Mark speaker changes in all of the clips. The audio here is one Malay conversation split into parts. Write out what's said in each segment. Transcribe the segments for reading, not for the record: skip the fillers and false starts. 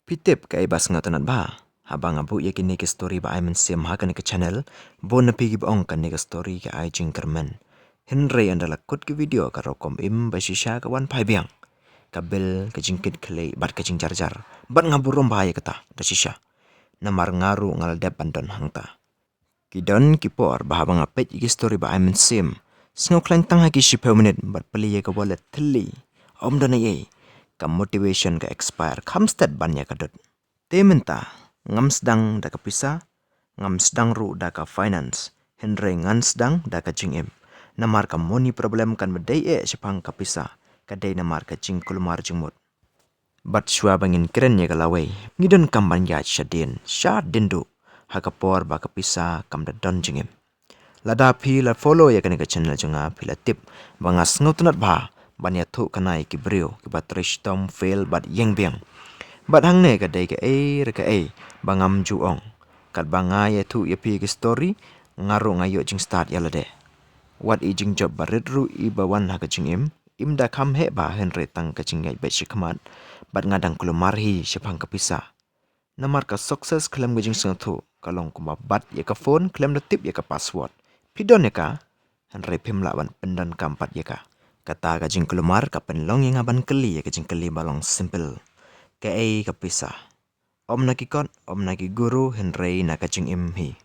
Speaker 1: Pitip kay bas nga tanat ba? Habang abu ya kini ke story ba ay mensim ha kani ke channel, bon na pigi baong kani ke story ke ay jing kermen. Henry anda lakut ke video ka rokom im ba shisha ka wan pai biang. Kabel ke jingkit kelai bat ke jing jar. Bat ngaburum bahaya kata da shisha. Namar ngaru ngal dep bandon hangta. Kidon kipor bah habang apet iki story ba ay mensim. Singo klan tang haki shipau menit bat peli ya ka wallet teli. Om dona ye. Ka motivation ka expire kamstad banya kadut. Tementa ngam sedang da ka pisa, ngam sedang ru da ka finance, Henry ngan sedang da ka jingim. Namar ka money problem kan bedai sepang ka pisa, kadai namar ka jing kulumar jingmut. Bat shua bangin keren ya kalawai, ngidon kam banya syadin dindu, haka por ba ka pisa kam da don jingim. Lada pi la follow ya kani ka channel junga pi la tip, bangas ngotunat ba, banya tu kanai ki brio, ki bat tom fail bat yeng biang. Bat hang ne ka dai ka bangam juong kat banga ya tu ya pi ke story ngaru ngayo jing start ya lade wat I jing job barit ru I bawan ha ka jing im da kam he ba Henry tang ka jing ngai bet shikmat bat ngadang kulumar hi shapang ka pisa namar ka success klem ga jing sang tu kalong kuma bat ya ka phone klem da tip ya ka password pidon ya ka Henry pimla ban pendan kampat ya ka kata ka jing kulumar ka penlong yang aban keli ya ka jing keli balong simple ke ka pisa om nakikot om naki guru Henry nakaching imhi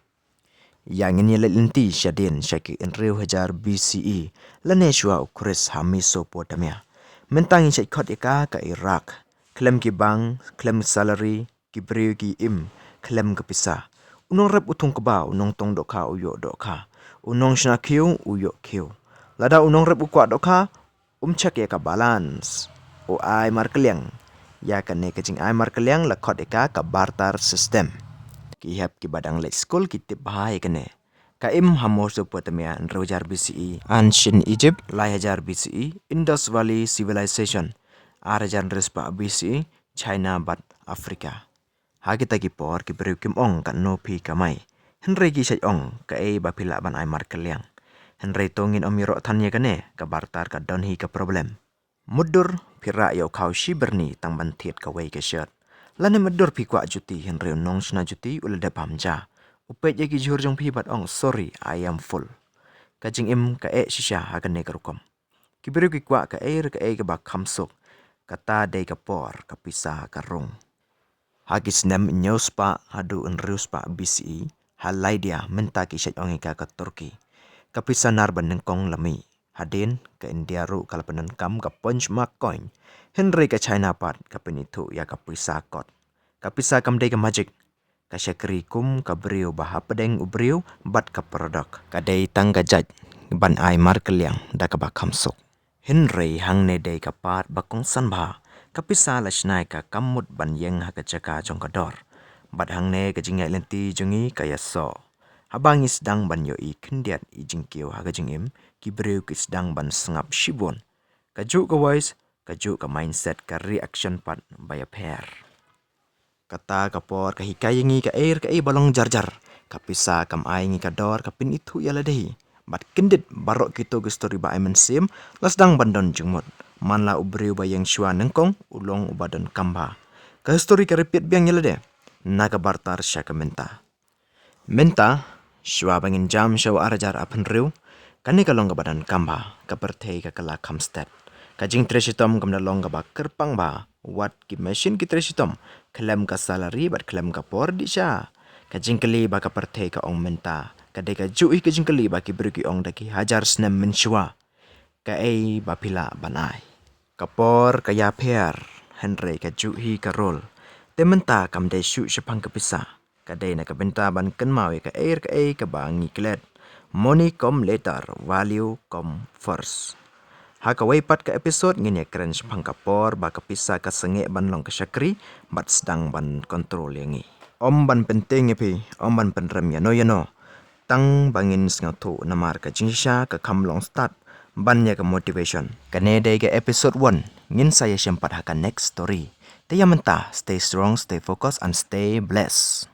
Speaker 1: yang ini lenti syadin syaki enreu hajar BCE laneshwa ukris hamiso potamia mentang syakot ika ka Iraq klem ki bang klem salary ki breu ki im klem ke pisa unong rep utung ke ba unong tong dokha uyo dokha unong shna kiu uyo kiu lada unong rep ukwa dokha check ya ka balance o ai markeliang ya kan ne kecing ai markeliang la khot eka ka barter system ki hap ki badang let school ki tip bahai kene ka im hamor so potamia rojar BCE ancient Egypt lai hajar BCE Indus Valley civilization arajan respa BCE China bat Afrika ha kita ki por ki beru kim ong kan no pi kamai Henry ki sai ong ka bapila ban ai markeliang Henry tongin omiro thanya kene ka barter ka don hi ka problem mudur pira yau kau shi berni tang bantiet ka wei ke shirt. Lane mudur pi kwa juti Henry nong shna juti ulada pamja. Upet yaki jur jong pi bat ong sorry I am full. Kajing im ka shisha hakan ne karukom. Kibiru ki kwa ka ka ba kamsuk. Kata dei ka por ka pisa ka rung. Hagis nem nyos pa hadu enrius pa BCE. Halai dia menta ki syat ong ka Turki. Kapisa narban nengkong lami. Hadin ke India ru kala penan kam ka punch mark coin Henry ke China pat ka penitu ya ka pisa kot ka pisa kam dei ka magic ka syakri kum ka brio bah pedeng ubrio bat ka produk ka dei tang ka jaj ban ai markeliang da ka ba kamsuk Henry hang ne dei ka pat bakong san ba ka pisa la shnai ka kamut ban yeng ha ka chaka jong ka dor bat hang ne ka jingai lenti jongi ka yaso habang isdang ban yo I kendiat I jingkiu haga jingim ki breu ki sedang ban sengap shibon kaju ka wise kaju ka mindset ka reaction pat by a pair kata ka por ka hikayengi ka balong jar ka pisa kam ai ngi ka dor ka pin itu ya ladei bat kendit barok kito ke story ba aimen sim lasdang bandon jengmot manla ubreu ba yang shua nengkong ulong ubadon kamba ka story ka repeat biang ya lade naga bartar syaka menta shua bangin jam shaw arajar apan riu kani kalong ka badan kamba ka pertei ka kala kamstet ka jing tresitom kam long ka ba kerpang ba wat ki machine ki tresitom klem ka salary bat klem ka por di sha ka jing kali ba ka pertei ka ong menta ka de ka jui ka jing kali ba ki beri ki ong daki hajar snem men shua ka ba pila banai ka por ka ya per Henry ka jui ka rol tementa kam de shu shapang ka pisa kadai na kabenta ban kan mawi ka ka bangi klet money come later value come first haka pat ka episode ngin ya keren sepang kapor ba kapisa ka senge ban long ka syakri bat sedang ban kontrol yangi om ban penting epi om ban penrem yano tang bangin sngatu namar ka jingsha ka kamlong start ban ya ka motivation kane dai ka episode 1 ngin saya sempat haka next story Taya mentah, stay strong, stay focused, and stay blessed.